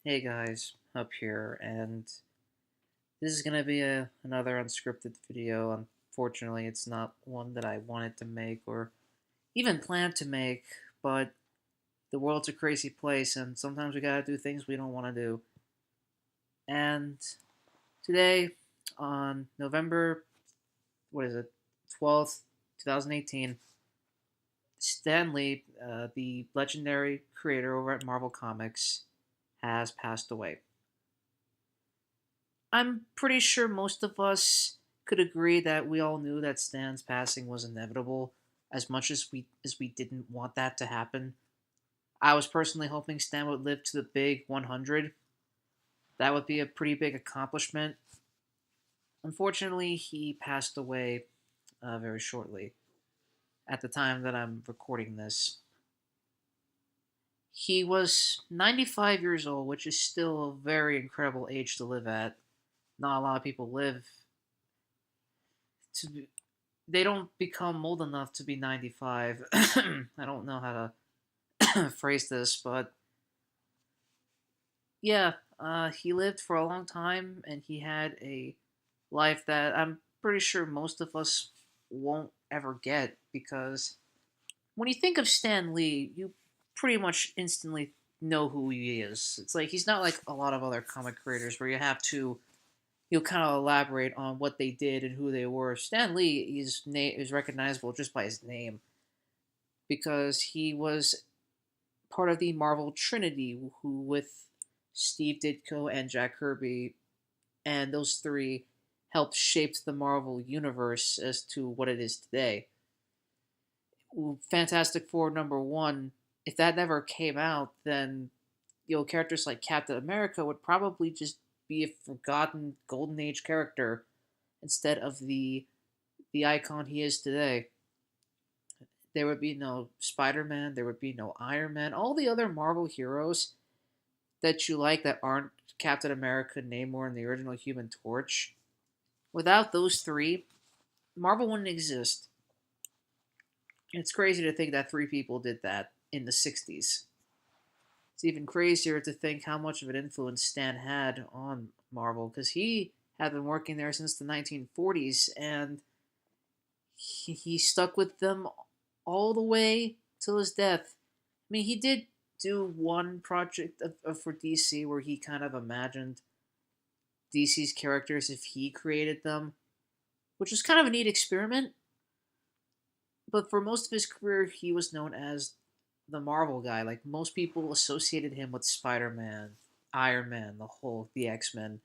Hey guys, up here, and this is gonna be another unscripted video. Unfortunately, it's not one that I wanted to make or even planned to make, but the world's a crazy place, and sometimes we gotta do things we don't want to do. And today, on November, what is it, 12th, 2018, Stan Lee, the legendary creator over at Marvel Comics, has passed away. I'm pretty sure most of us could agree that we all knew that Stan's passing was inevitable, as much as we didn't want that to happen. I was personally hoping Stan would live to the big 100. That would be a pretty big accomplishment. Unfortunately, he passed away very shortly at the time that I'm recording this. He was 95 years old, which is still a very incredible age to live at. Not a lot of people live to they don't become old enough to be 95. I don't know how to phrase this, but yeah, he lived for a long time and he had a life that I'm pretty sure most of us won't ever get because when you think of Stan Lee, you pretty much instantly know who he is. It's like he's not like a lot of other comic creators where you have to you'll kind of elaborate on what they did and who they were. Stan Lee is recognizable just by his name because he was part of the Marvel Trinity, who with Steve Ditko and Jack Kirby, and those three helped shape the Marvel universe as to what it is today. Fantastic Four #1, if that never came out, then characters like Captain America would probably just be a forgotten golden age character instead of the icon he is today. There would be no Spider-Man, there would be no Iron Man, all the other Marvel heroes that you like that aren't Captain America, Namor, and the original Human Torch. Without those three, Marvel wouldn't exist. And it's crazy to think that three people did that in the 60s. It's even crazier to think how much of an influence Stan had on Marvel because he had been working there since the 1940s and he stuck with them all the way till his death. I mean, he did do one project for DC where he kind of imagined DC's characters if he created them, which was kind of a neat experiment. But for most of his career, he was known as the Marvel guy. Like most people associated him with Spider-Man, Iron Man, the Hulk, the X-Men,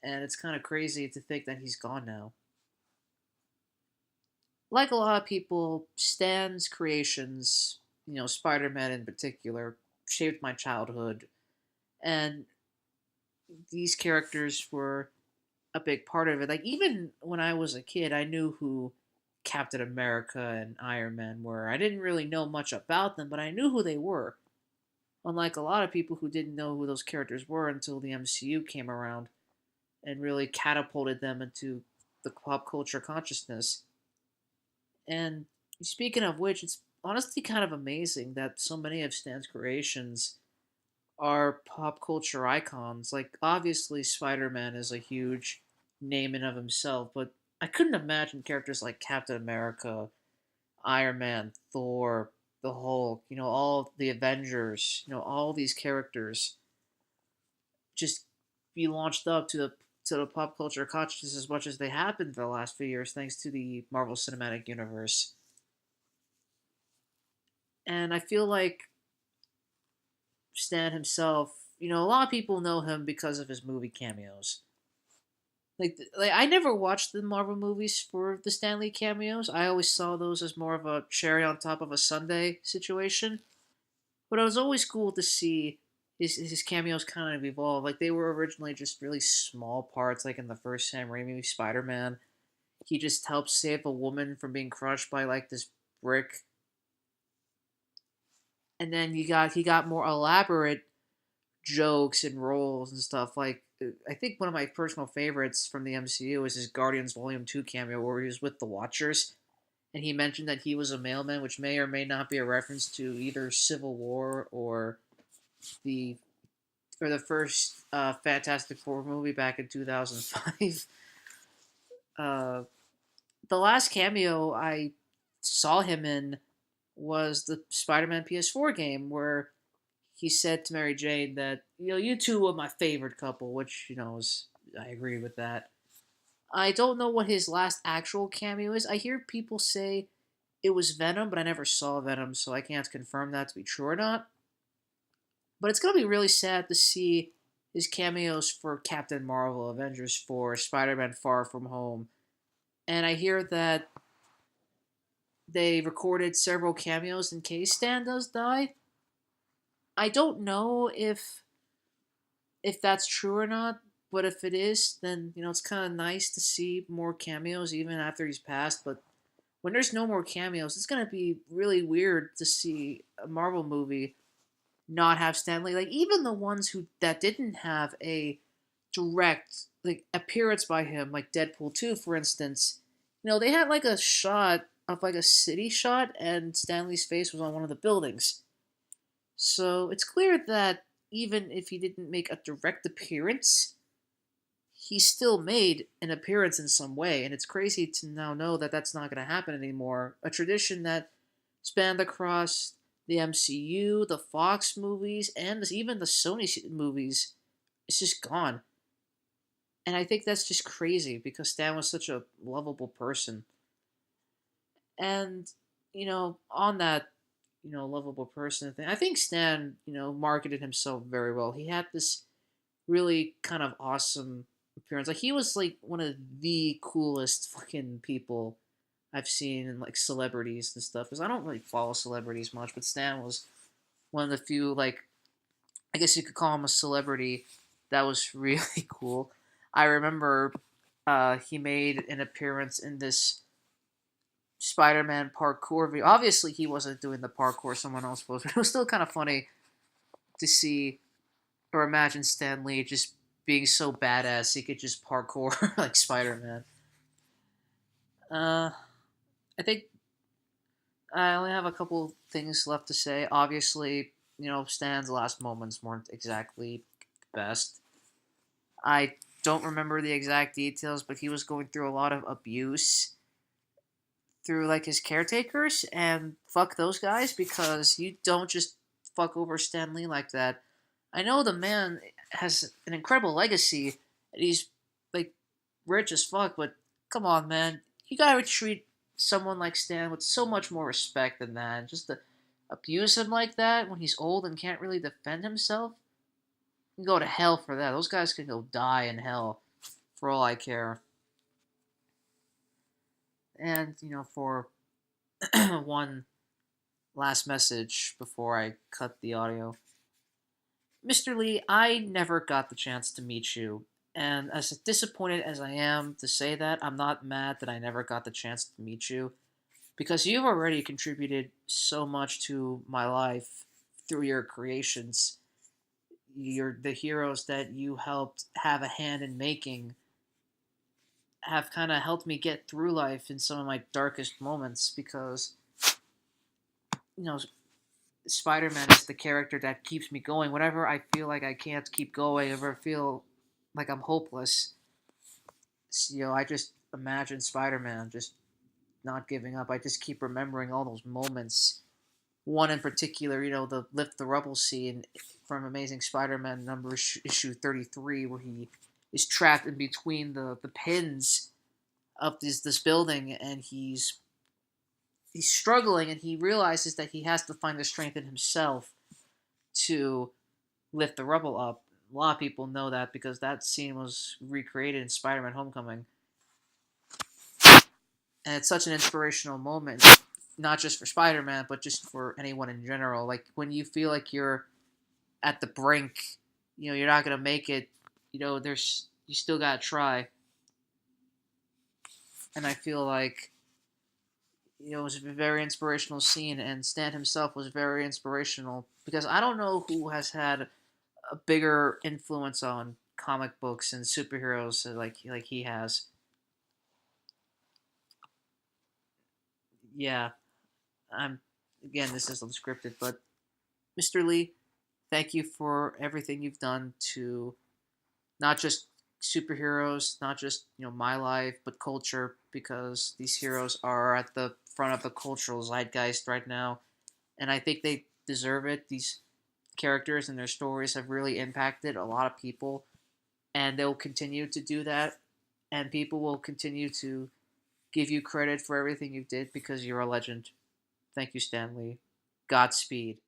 and it's kind of crazy to think that he's gone now. Like a lot of people, Stan's creations, Spider-Man in particular, shaped my childhood, and these characters were a big part of it. Like even when I was a kid, I knew who Captain America and Iron Man were. I didn't really know much about them, but I knew who they were. Unlike a lot of people who didn't know who those characters were until the MCU came around and really catapulted them into the pop culture consciousness. And speaking of which, it's honestly kind of amazing that so many of Stan's creations are pop culture icons. Like, obviously, Spider Man is a huge name in of himself, but I couldn't imagine characters like Captain America, Iron Man, Thor, the Hulk, all the Avengers, all these characters just be launched up to the pop culture consciousness as much as they have been for the last few years, thanks to the Marvel Cinematic Universe. And I feel like Stan himself, a lot of people know him because of his movie cameos. Like I never watched the Marvel movies for the Stanley cameos. I always saw those as more of a cherry on top of a sundae situation. But it was always cool to see his cameos kind of evolve. Like they were originally just really small parts, like in the first Sam Raimi Spider Man. He just helped save a woman from being crushed by like this brick. And then he got more elaborate jokes and roles and stuff. Like I think one of my personal favorites from the MCU is his Guardians Volume 2 cameo where he was with the Watchers and he mentioned that he was a mailman, which may or may not be a reference to either Civil War or the or the first Fantastic Four movie back in 2005. Uh, the last cameo I saw him in was the Spider-Man PS4 game where he said to Mary Jane that you two were my favorite couple, which I agree with that. I don't know what his last actual cameo is. I hear people say it was Venom, but I never saw Venom, so I can't confirm that to be true or not. But it's gonna be really sad to see his cameos for Captain Marvel, Avengers 4, Spider-Man Far From Home. And I hear that they recorded several cameos in case Stan does die. I don't know if that's true or not, but if it is, then it's kind of nice to see more cameos even after he's passed. But when there's no more cameos, it's gonna be really weird to see a Marvel movie not have Stanley. Like even the ones that didn't have a direct appearance by him, like Deadpool 2, for instance, they had like a shot of like a city shot, and Stanley's face was on one of the buildings. So it's clear that even if he didn't make a direct appearance, he still made an appearance in some way, and it's crazy to now know that that's not going to happen anymore. A tradition that spanned across the MCU, the Fox movies, and even the Sony movies is just gone. And I think that's just crazy because Stan was such a lovable person. And, on that, lovable person thing, I think Stan, marketed himself very well. He had this really kind of awesome appearance. Like he was like one of the coolest fucking people I've seen in like celebrities and stuff. Because I don't really follow celebrities much, but Stan was one of the few like I guess you could call him a celebrity that was really cool. I remember he made an appearance in this Spider-Man parkour video. Obviously, he wasn't doing the parkour; someone else was. But it was still kind of funny to see or imagine Stan Lee just being so badass he could just parkour like Spider-Man. Uh, I think I only have a couple things left to say. Obviously, Stan's last moments weren't exactly best. I don't remember the exact details, but he was going through a lot of abuse through like his caretakers, and fuck those guys because you don't just fuck over Stan Lee like that. I know the man has an incredible legacy, and he's like rich as fuck, but come on, man, you gotta treat someone like Stan with so much more respect than that. Just to abuse him like that when he's old and can't really defend himself, you can go to hell for that. Those guys can go die in hell, for all I care. And for one last message before I cut the audio. Mr. Lee, I never got the chance to meet you, and as disappointed as I am to say that, I'm not mad that I never got the chance to meet you, because you've already contributed so much to my life through your creations. The heroes that you helped have a hand in making have kind of helped me get through life in some of my darkest moments because you know Spider-Man is the character that keeps me going. Whenever I feel like I can't keep going, ever feel like I'm hopeless, I just imagine Spider-Man just not giving up. I just keep remembering all those moments. One in particular, the lift the rubble scene from Amazing Spider-Man issue 33, where he is trapped in between the pins of this building, and he's struggling, and he realizes that he has to find the strength in himself to lift the rubble up. A lot of people know that because that scene was recreated in Spider-Man: Homecoming, and it's such an inspirational moment, not just for Spider-Man, but just for anyone in general. Like when you feel like you're at the brink, you're not gonna make it. There's you still gotta try, and I feel like it was a very inspirational scene, and Stan himself was very inspirational because I don't know who has had a bigger influence on comic books and superheroes like he has. Yeah, I'm again. This is unscripted, but Mr. Lee, thank you for everything you've done to not just superheroes, not just my life, but culture, because these heroes are at the front of the cultural zeitgeist right now, and I think they deserve it. These characters and their stories have really impacted a lot of people, and they'll continue to do that, and people will continue to give you credit for everything you did because you're a legend. Thank you, Stanley. Godspeed.